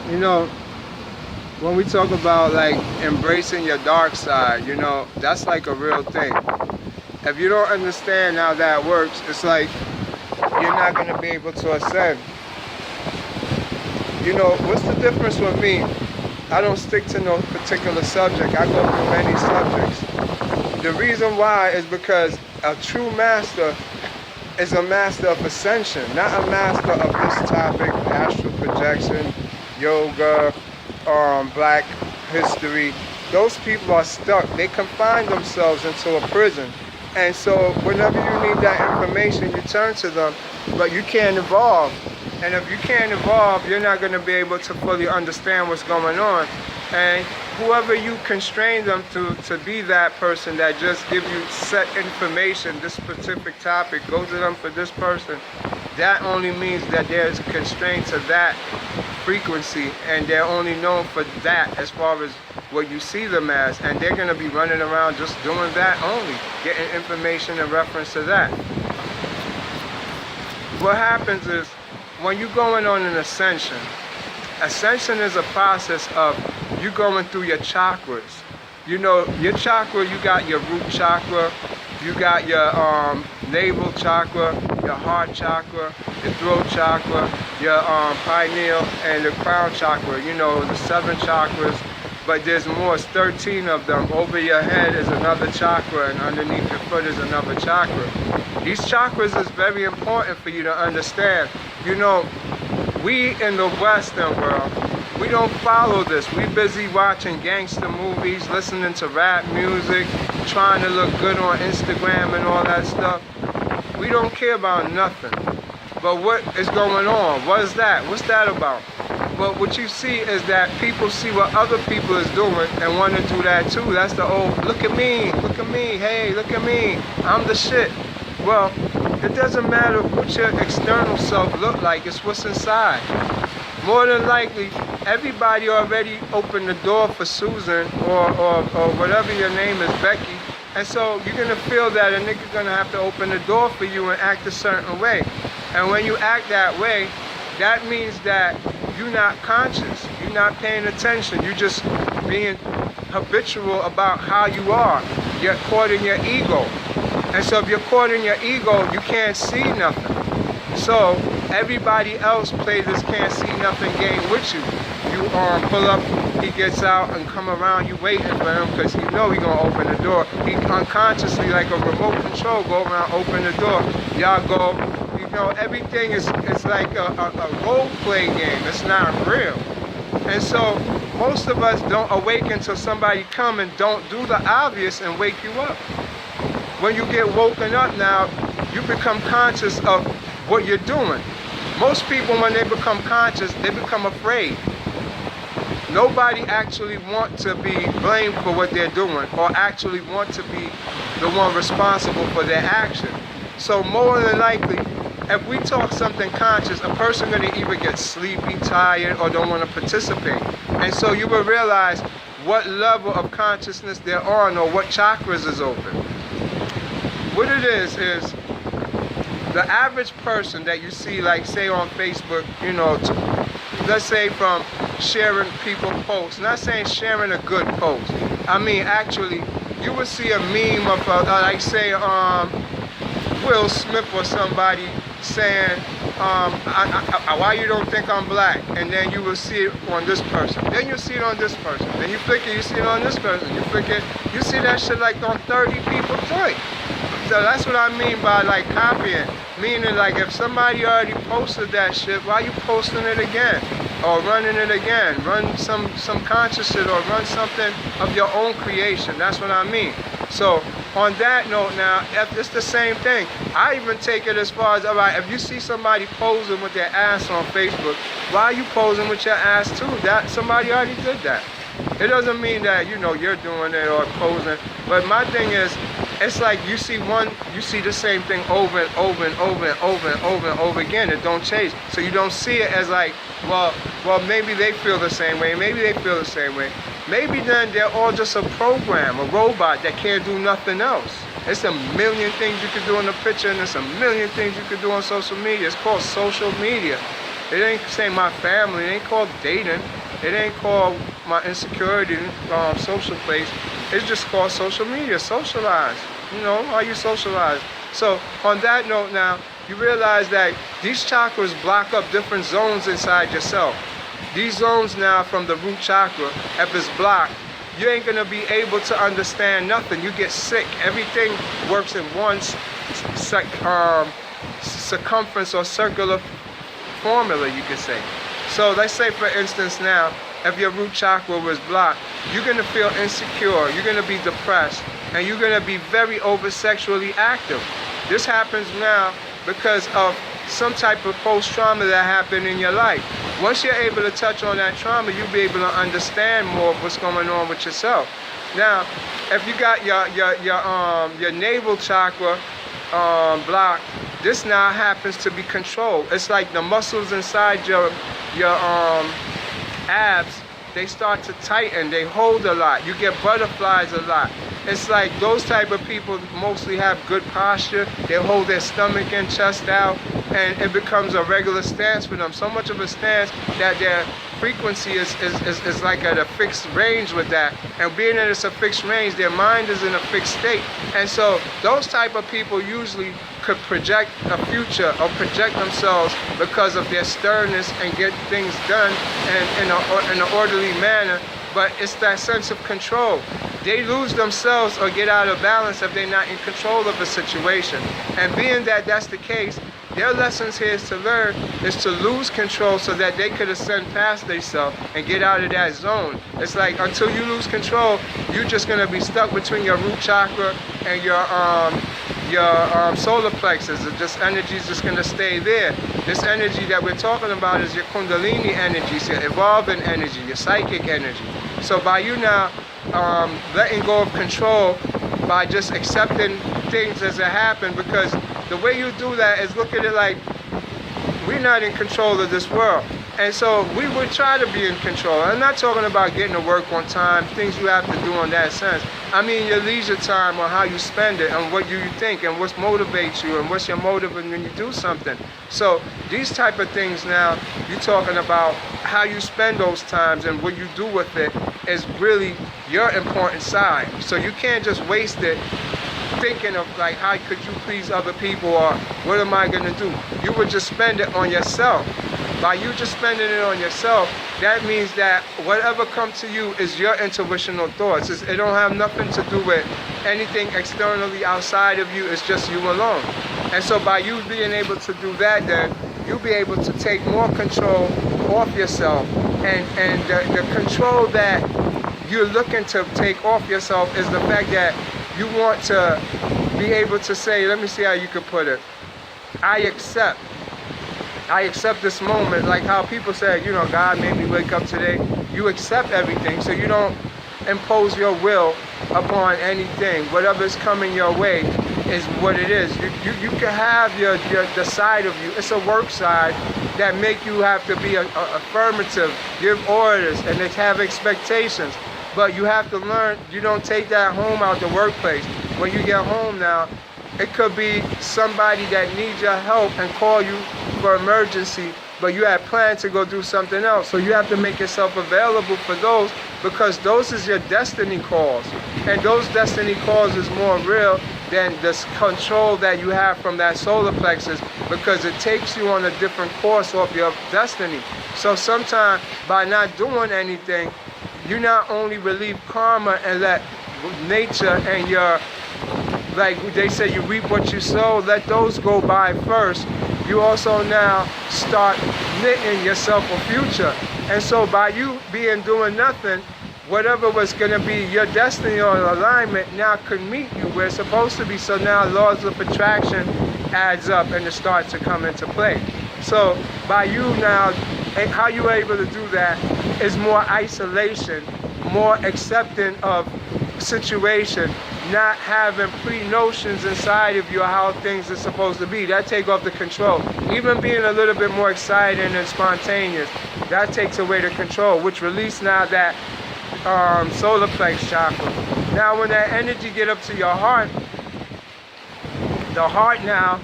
You know, when we talk about like embracing your dark side, you know, that's like a real thing. If you don't understand how that works, it's like you're not going to be able to ascend. You know, what's the difference with me? I don't stick to no particular subject. I go through many subjects. The reason why is because a true master is a master of ascension, not a master of this topic, astral projection, yoga, black history. Those people are stuck. They confine themselves into a prison. And so whenever you need that information, you turn to them, but you can't evolve. And if you can't evolve, you're not going to be able to fully understand what's going on. And whoever you constrain them to be that person that just give you set information, this specific topic, go to them for this person, that only means that there's a constraint to that frequency, and they're only known for that as far as what you see them as, and they're going to be running around just doing that only, getting information in reference to that. What happens is, when you're going on an ascension, ascension is a process of you going through your chakras. You know, your chakra, you got your root chakra, you got your navel chakra, your heart chakra, your throat chakra, your pineal, and the crown chakra. You know, the 7 chakras, but there's more, it's 13 of them. Over your head is another chakra, and underneath your foot is another chakra. These chakras is very important for you to understand. You know, we in the Western world, we don't follow this. We busy watching gangster movies, listening to rap music, trying to look good on Instagram and all that stuff. We don't care about nothing. But what is going on? What is that? What's that about? But what you see is that people see what other people is doing and want to do that too. That's the old, look at me, hey, look at me, I'm the shit. Well, it doesn't matter what your external self look like, it's what's inside. More than likely, everybody already opened the door for Susan or whatever your name is, Becky. And so you're going to feel that a nigga going to have to open the door for you and act a certain way. And when you act that way, that means that you're not conscious. You're not paying attention. You're just being habitual about how you are. You're caught in your ego. And so if you're caught in your ego, you can't see nothing. So everybody else plays this can't see nothing game with you. You pull up, he gets out and come around, you waiting for him because you know he's going to open the door. He unconsciously, like a remote control, go around, open the door. Y'all go, you know, everything is like a role play game. It's not real. And so most of us don't awaken until somebody come and don't do the obvious and wake you up. When you get woken up now, you become conscious of what you're doing. Most people, when they become conscious, they become afraid. Nobody actually wants to be blamed for what they're doing or actually want to be the one responsible for their action. So more than likely, if we talk something conscious, a person going to either get sleepy, tired, or don't want to participate. And so you will realize what level of consciousness they're on or what chakras is open. What it is the average person that you see, like say on Facebook, you know, let's say from sharing people posts, not saying sharing a good post. I mean, actually, you would see a meme of, like say, Will Smith or somebody saying, why you don't think I'm black? And then you will see it on this person. Then you see it on this person. Then you flick it, you see it on this person. You flick it, you see that shit like on 30 people joint. So that's what I mean by like copying. Meaning like if somebody already posted that shit, why you posting it again? Or running it again? Run some conscious shit or run something of your own creation. That's what I mean. So on that note now, it's the same thing. I even take it as far as, all right, if you see somebody posing with their ass on Facebook, why are you posing with your ass too? That somebody already did that. It doesn't mean that, you know, you're doing it or posing. But my thing is, it's like you see the same thing over and over and over and over and over and over again. It don't change. So you don't see it as like, well, maybe they feel the same way. Maybe they feel the same way. Maybe then they're all just a program, a robot that can't do nothing else. It's a million things you could do in a picture, and there's a million things you could do on social media. It's called social media. It ain't say my family. It ain't called dating. It ain't called my insecurity, social place. It's just called social media. Socialize. You know, how you socialize. So on that note now, you realize that these chakras block up different zones inside yourself. These zones now from the root chakra, if it's blocked, you ain't gonna be able to understand nothing. You get sick. Everything works in one circumference or circular formula, you could say. So let's say, for instance, now, if your root chakra was blocked, you're gonna feel insecure. You're gonna be depressed, and you're gonna be very over-sexually active. This happens now because of some type of post-trauma that happened in your life. Once you're able to touch on that trauma, you'll be able to understand more of what's going on with yourself. Now, if you got your navel chakra blocked, this now happens to be controlled. It's like the muscles inside your abs, they start to tighten, they hold a lot. You get butterflies a lot. It's like those type of people mostly have good posture. They hold their stomach and chest out, and it becomes a regular stance for them. So much of a stance that their frequency is like at a fixed range with that. And being that it's a fixed range, their mind is in a fixed state. And so those type of people usually could project a future or project themselves because of their sternness and get things done in an orderly manner. But it's that sense of control. They lose themselves or get out of balance if they're not in control of a situation. And being that that's the case, their lessons here is to learn is to lose control so that they could ascend past themselves and get out of that zone. It's like until you lose control, you're just gonna be stuck between your root chakra and your solar plexus. This energy is just gonna stay there. This energy that we're talking about is your Kundalini energy, it's your evolving energy, your psychic energy. So by you now letting go of control, by just accepting things as they happen, because the way you do that is look at it like we're not in control of this world. And so we would try to be in control. I'm not talking about getting to work on time, things you have to do in that sense. I mean your leisure time on how you spend it and what you think and what motivates you and what's your motive when you do something. So these type of things now, you're talking about how you spend those times and what you do with it is really your important side. So you can't just waste it thinking of like how could you please other people or what am I going to do. You would just spend it on yourself. By you just spending it on yourself, that means that whatever comes to you is your intuitional thoughts. It don't have nothing to do with anything externally outside of you. It's just you alone. And so by you being able to do that, then you'll be able to take more control off yourself. And the control that you're looking to take off yourself is the fact that you want to be able to say, let me see how you could put it, I accept this moment, like how people say, you know, God made me wake up today. You accept everything, so you don't impose your will upon anything. Whatever's coming your way is what it is. You can have the side of you. It's a work side that make you have to be affirmative, give orders, and have expectations. But you have to learn, you don't take that home out the workplace. When you get home now, it could be somebody that needs your help and call you for emergency, but you had planned to go do something else. So you have to make yourself available for those, because those is your destiny calls. And those destiny calls is more real than this control that you have from that solar plexus, because it takes you on a different course of your destiny. So sometimes by not doing anything, you not only relieve karma and let nature and your, like they say, you reap what you sow, let those go by first. You also now start knitting yourself a future. And so by you doing nothing, whatever was going to be your destiny or alignment now can meet you where it's supposed to be. So now laws of attraction adds up and it starts to come into play. So by you now, how you're able to do that is more isolation, more accepting of situation, not having pre-notions inside of you how things are supposed to be. That takes off the control. Even being a little bit more excited and spontaneous, that takes away the control, which releases now that solar plex chakra. Now when that energy get up to your heart, the heart now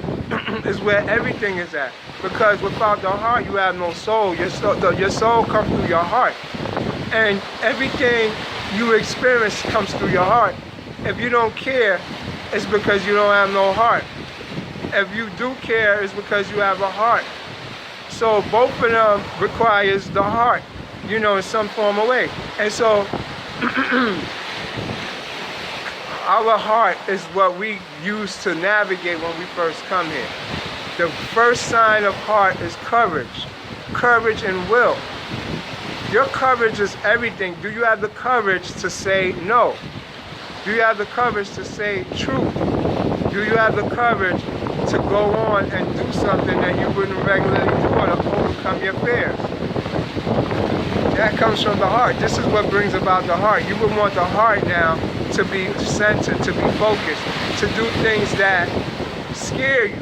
is where everything is at. Because without the heart, you have no soul. Your soul comes through your heart. And everything you experience comes through your heart. If you don't care, it's because you don't have no heart. If you do care, it's because you have a heart. So both of them requires the heart, in some form of way. And so our heart is what we use to navigate when we first come here. The first sign of heart is courage. Courage and will. Your courage is everything. Do you have the courage to say no? Do you have the courage to say truth? Do you have the courage to go on and do something that you wouldn't regularly do or to overcome your fears? That comes from the heart. This is what brings about the heart. You would want the heart now to be centered, to be focused, to do things that scare you,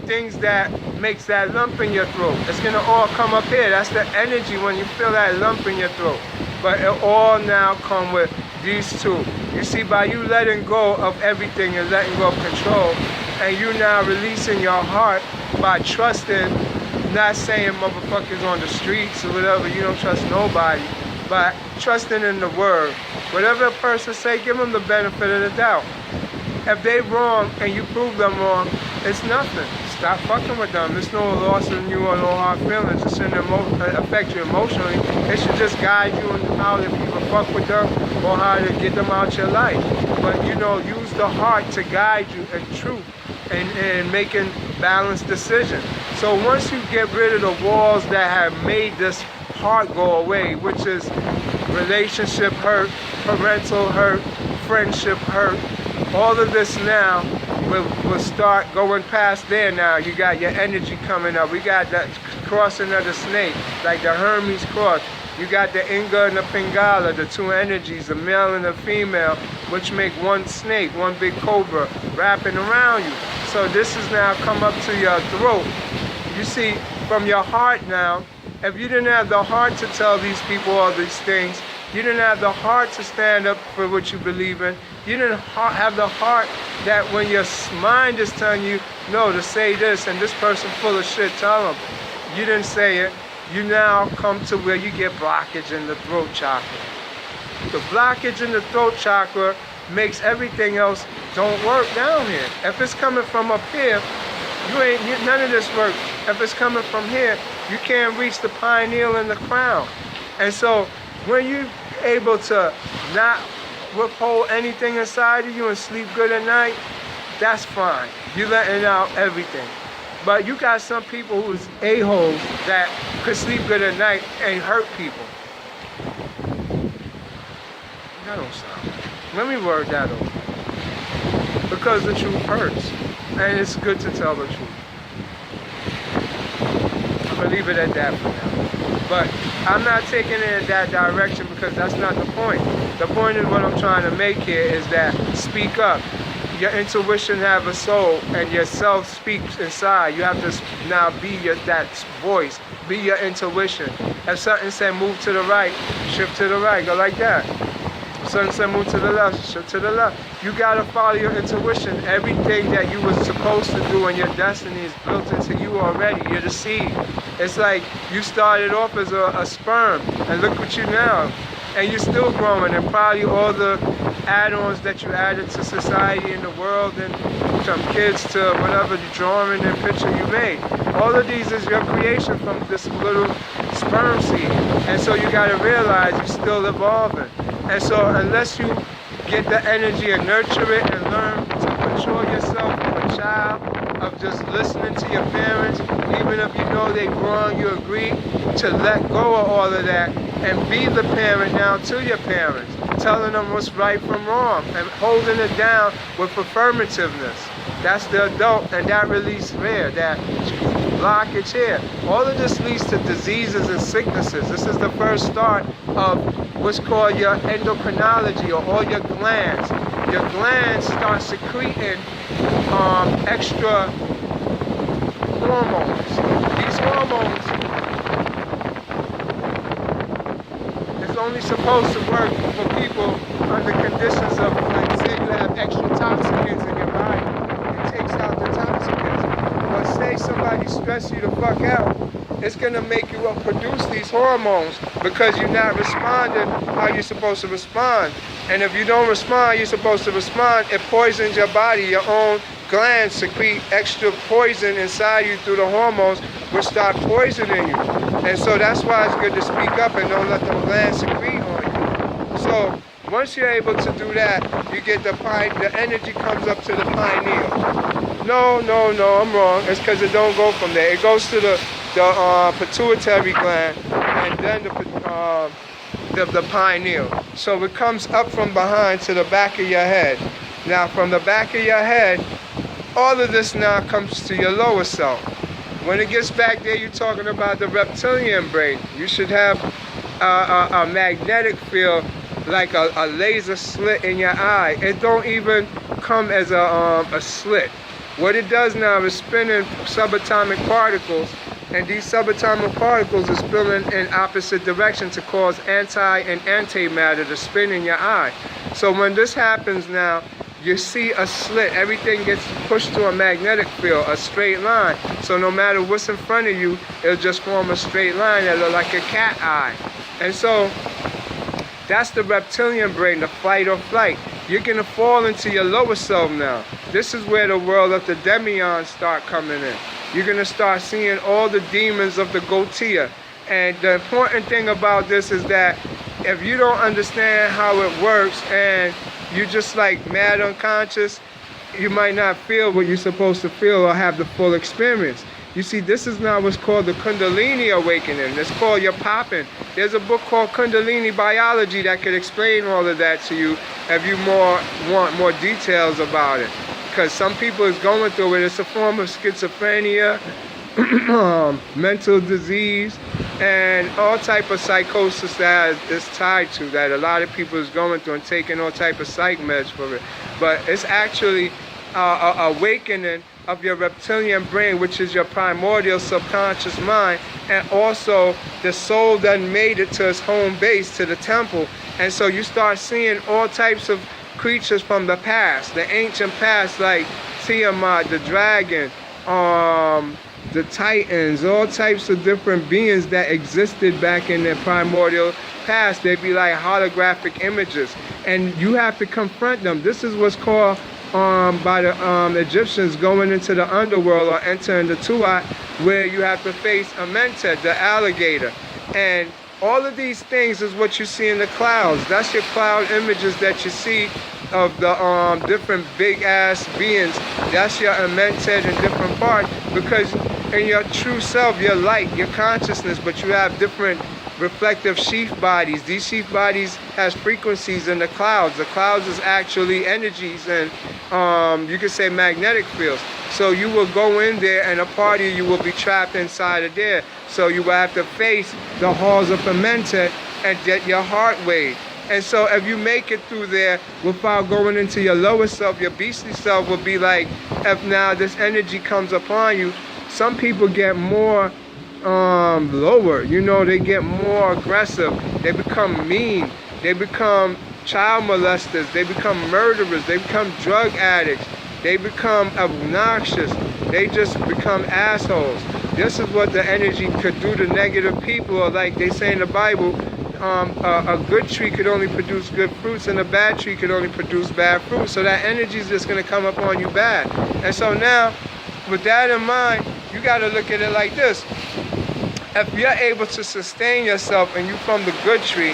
things that makes that lump in your throat. It's going to all come up here. That's the energy when you feel that lump in your throat. But it all now come with these two. You see, by you letting go of everything and letting go of control, and you now releasing your heart by trusting, not saying motherfuckers on the streets or whatever, you don't trust nobody, but trusting in the word. Whatever a person say, give them the benefit of the doubt. If they wrong and you prove them wrong, it's nothing. Stop fucking with them. There's no loss in you or no hard feelings. It shouldn't affect you emotionally. It should just guide you on how to either fuck with them or how to get them out your life. But use the heart to guide you in truth and making balanced decisions. So once you get rid of the walls that have made this heart go away, which is relationship hurt, parental hurt, friendship hurt, all of this now will start going past there now. You got your energy coming up. We got that crossing of the snake, like the Hermes cross. You got the Inga and the Pingala, the two energies, the male and the female, which make one snake, one big cobra wrapping around you. So this is now come up to your throat. You see, from your heart now, if you didn't have the heart to tell these people all these things, you didn't have the heart to stand up for what you believe in, you didn't have the heart that when your mind is telling you, no, to say this, and this person full of shit, tell them. You didn't say it. You now come to where you get blockage in the throat chakra. The blockage in the throat chakra makes everything else don't work down here. If it's coming from up here, none of this works. If it's coming from here, you can't reach the pineal and the crown. And so when you're able to not withhold anything inside of you and sleep good at night, that's fine. You're letting out everything. But you got some people who's a-holes that could sleep good at night and hurt people. That don't sound right. Let me word that over. Because the truth hurts. And it's good to tell the truth. I'm going to leave it at that for now. But I'm not taking it in that direction because that's not the point. The point is what I'm trying to make here is that speak up. Your intuition have a soul and your self speaks inside. You have to now be that voice, be your intuition. If something said move to the right, shift to the right, go like that. If something said move to the left, shift to the left. You gotta follow your intuition. Everything that you were supposed to do in your destiny is built into you already. You're the seed. It's like you started off as a sperm and look what you now. And you're still growing, and probably all the add-ons that you added to society and the world, and from kids to whatever the drawing and picture you made. All of these is your creation from this little sperm seed. And so you gotta realize you're still evolving. And so unless you get the energy and nurture it and learn to mature yourself from a child, of just listening to your parents, even if you know they're wrong, you agree to let go of all of that and be the parent now to your parents, telling them what's right from wrong and holding it down with affirmativeness. That's the adult, and that release there, that blockage here. All of this leads to diseases and sicknesses. This is the first start of what's called your endocrinology, or all your glands. Your glands start secreting extra hormones. These hormones is only supposed to work for people under conditions of, like, say you have extra toxicants in your body. It takes out the toxicants. But say say somebody stress you the fuck out, it's gonna make you produce these hormones because you're not responding how you're supposed to respond. And if you don't respond how you're supposed to respond, it poisons your body. Your own glands secrete extra poison inside you through the hormones, which start poisoning you. And so that's why it's good to speak up and don't let them glands secrete on you. So once you're able to do that, you get the energy comes up to the pineal. No, I'm wrong. It's because it don't go from there. It goes to the pituitary gland and then the pineal. So it comes up from behind to the back of your head. Now from the back of your head, all of this now comes to your lower self. When it gets back there, you're talking about the reptilian brain. You should have a magnetic field like a laser slit in your eye. It don't even come as a slit. What it does now is spinning subatomic particles, and these subatomic particles are spinning in opposite direction to cause anti and antimatter to spin in your eye. So when this happens now, you see a slit. Everything gets pushed to a magnetic field, a straight line. So no matter what's in front of you, it'll just form a straight line that looks like a cat eye. And so that's the reptilian brain, the fight or flight. You're going to fall into your lower self now. This is where the world of the demions start coming in. You're going to start seeing all the demons of the Gotia. And the important thing about this is that if you don't understand how it works and you're just like mad unconscious, you might not feel what you're supposed to feel or have the full experience. You see, this is now what's called the Kundalini awakening. It's called your popping. There's a book called Kundalini Biology that could explain all of that to you if you want more details about it. Because some people is going through it. It's a form of schizophrenia, mental disease, and all type of psychosis that is tied to that. A lot of people is going through and taking all type of psych meds for it. But it's actually awakening of your reptilian brain, which is your primordial subconscious mind, and also the soul that made it to its home base, to the temple. And so you start seeing all types of creatures from the past, the ancient past, like Tiamat, the dragon, the Titans, all types of different beings that existed back in their primordial past. They'd be like holographic images, and you have to confront them. This is what's called by the Egyptians going into the underworld or entering the Tuat, where you have to face Amentet, the alligator. And all of these things is what you see in the clouds. That's your cloud images that you see of the different big ass beings. That's your Amentet in different parts, because in your true self, your light, your consciousness, but you have different reflective sheath bodies. These sheath bodies has frequencies in the clouds. The clouds is actually energies and you could say magnetic fields. So you will go in there and a part of you will be trapped inside of there. So you will have to face the halls of Amentet and get your heart weighed. And so if you make it through there without going into your lower self, your beastly self will be like, if now this energy comes upon you, some people get more lower, you know, they get more aggressive, they become mean, they become child molesters, they become murderers, they become drug addicts, they become obnoxious, they just become assholes. This is what the energy could do to negative people, or like they say in the Bible, a good tree could only produce good fruits and a bad tree could only produce bad fruits. So that energy is just going to come up on you bad. And so now, with that in mind, you got to look at it like this. If you're able to sustain yourself and you from the good tree,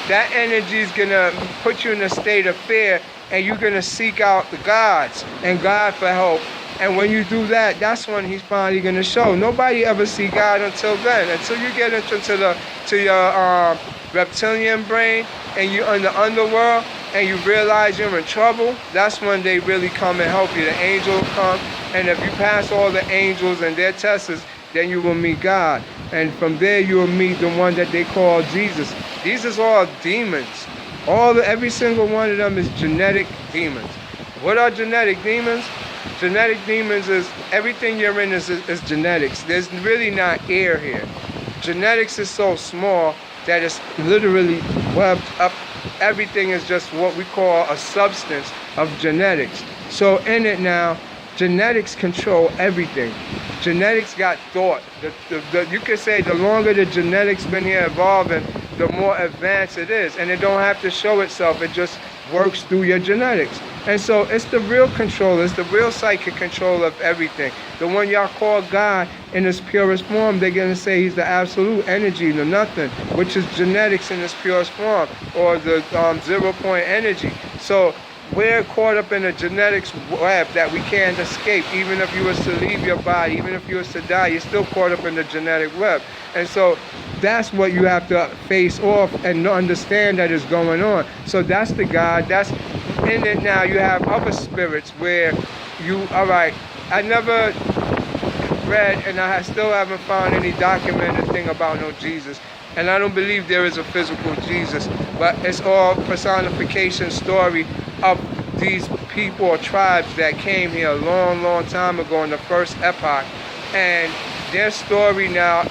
that energy is going to put you in a state of fear, and you're going to seek out the gods and God for help. And when you do that, that's when he's finally going to show. Nobody ever see God until then. Until you get into your reptilian brain and you're in the underworld and you realize you're in trouble, that's when they really come and help you. The angel will come, and if you pass all the angels and their tests, then you will meet God. And from there you will meet the one that they call Jesus. These is all demons. Every single one of them is genetic demons. What are genetic demons? Genetic demons is everything you're in is genetics. There's really not air here. Genetics is so small that it's literally webbed up. Everything is just what we call a substance of genetics. So in it now, genetics control everything. Genetics got thought. You could say the longer the genetics been here evolving, the more advanced it is. And it don't have to show itself. It just works through your genetics. And so it's the real control. It's the real psychic control of everything. The one y'all call God in its purest form, they're going to say he's the absolute energy, the nothing, which is genetics in its purest form, or the 0 point energy. So we're caught up in a genetics web that we can't escape. Even if you was to leave your body, even if you was to die, you're still caught up in the genetic web. And so that's what you have to face off and understand that is going on. So that's the God. That's in it now. You have other spirits where you, all right, I never read, and I still haven't found any documented thing about no Jesus. And I don't believe there is a physical Jesus, but it's all personification story of these people or tribes that came here a long, long time ago in the first epoch. And their story now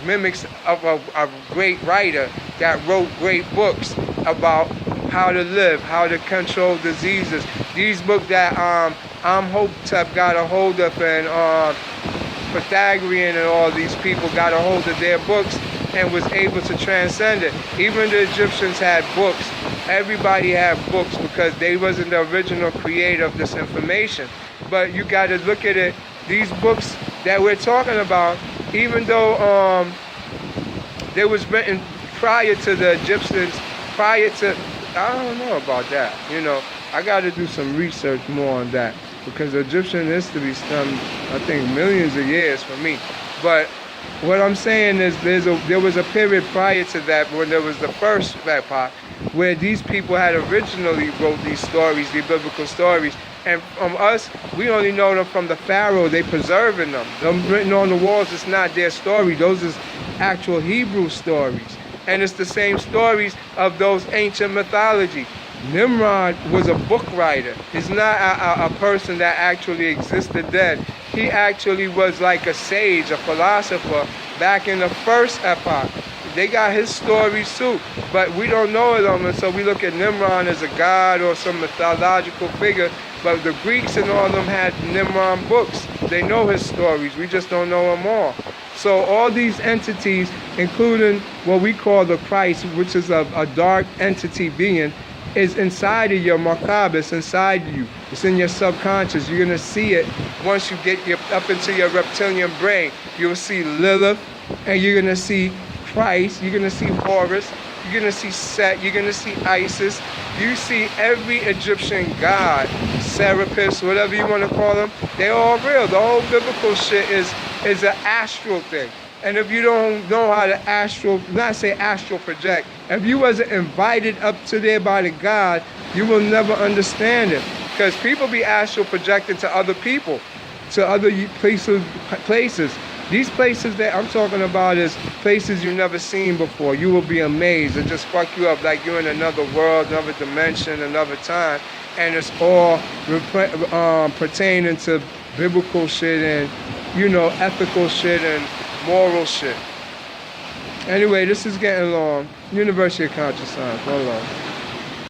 mimics of a great writer that wrote great books about how to live, how to control diseases. These books that Imhotep got a hold of, and Pythagorean and all these people got a hold of their books and was able to transcend it. Even the Egyptians had books. Everybody had books because they wasn't the original creator of this information. But you got to look at it. These books that we're talking about, even though they was written prior to the Egyptians, prior to, I don't know about that. You know, I got to do some research more on that, because Egyptian history stemmed, I think, millions of years for me. But what I'm saying is there was a period prior to that when there was the first epoch where these people had originally wrote these stories, the biblical stories. And from us, we only know them from the Pharaoh. They preserving them. Them written on the walls, it's not their story. Those is actual Hebrew stories. And it's the same stories of those ancient mythology. Nimrod was a book writer. He's not a person that actually existed then. He actually was like a sage, a philosopher back in the first epoch. They got his stories too, but we don't know them, and so we look at Nimrod as a god or some mythological figure. But the Greeks and all of them had Nimrod books. They know his stories. We just don't know them all. So all these entities, including what we call the Christ, which is a dark entity being, is inside of your macabre. It's inside you. It's in your subconscious. You're going to see it once you get up into your reptilian brain. You'll see Lilith, and you're going to see Christ. You're going to see Horus. You're going to see Set. You're going to see Isis. You see every Egyptian god, Serapis, whatever you want to call them. They're all real. The whole biblical shit is an astral thing. And if you don't know how to not say astral project, if you wasn't invited up to there by the God, you will never understand it. Because people be astral projected to other people, to other places. These places that I'm talking about is places you've never seen before. You will be amazed. It just fuck you up like you're in another world, another dimension, another time. And it's all pertaining to biblical shit and, you know, ethical shit and moral shit. Anyway, this is getting long. University of Conscious Science. Hold on.